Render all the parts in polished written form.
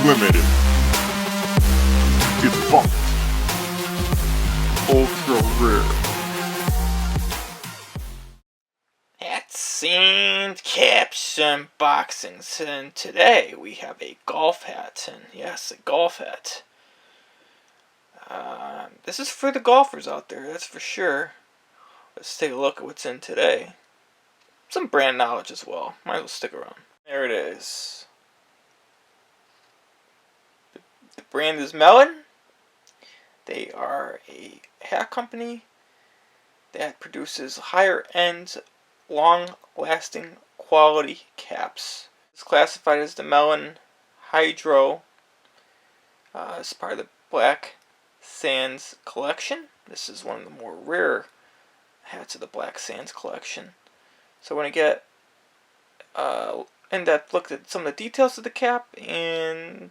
limited. Defunct. Ultra rare. Hats caps unboxings, and today we have a golf hat, and yes, a golf hat. This is for the golfers out there, that's for sure. Let's take a look at what's in today. Some brand knowledge as well, might as well stick around. There it is. The brand is Melin. They are a hat company that produces higher end, long-lasting quality caps. It's classified as the Melin Hydro. It's part of the Black Sands collection. This is one of the more rare hats of the Black Sands collection. So we're going to get in-depth look at some of the details of the cap, and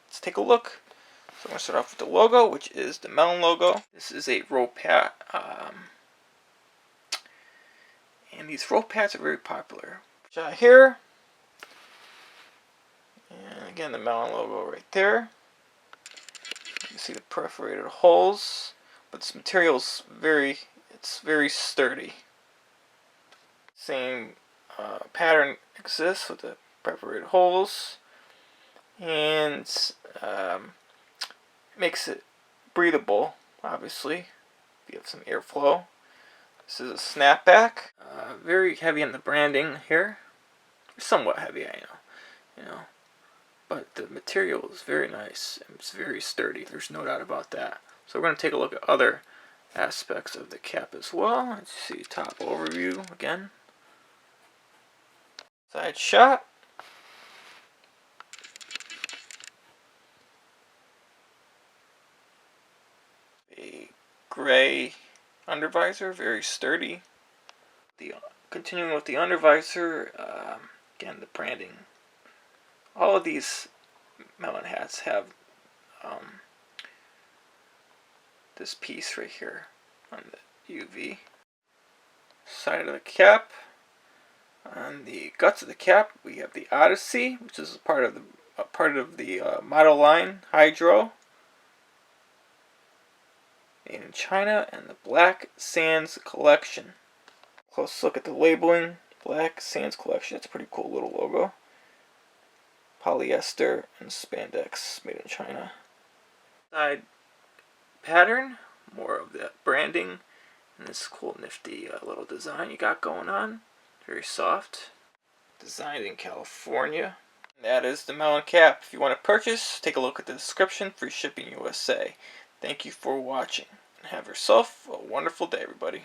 let's take a look. So I'm going to start off with the logo, which is the Melin logo. This is a rope hat. And these rope hats are very popular. Here, and again the Melin logo right there. You can see the perforated holes, but this material is very sturdy. Same pattern exists with the perforated holes, and makes it breathable. Obviously, if you have some airflow. This is a snapback. Very heavy on the branding here. Somewhat heavy, I know. But the material is very nice and it's very sturdy. There's no doubt about that. So we're going to take a look at other aspects of the cap as well. Let's see, top overview again. Side shot. A gray undervisor, very sturdy. Continuing with the undervisor, again the branding. All of these Melin hats have this piece right here on the UV side of the cap. On the guts of the cap, we have the Odyssey, which is part of the model line Hydro, made in China, and the Black Sands collection. Close look at the labeling. Black Sands collection. It's a pretty cool little logo. Polyester and spandex, made in China. Side pattern, more of that branding, and this cool nifty little design you got going on. Very soft. Designed in California. And that is the Melin cap. If you want to purchase, take a look at the description. Free shipping USA. Thank you for watching, and have yourself a wonderful day, everybody.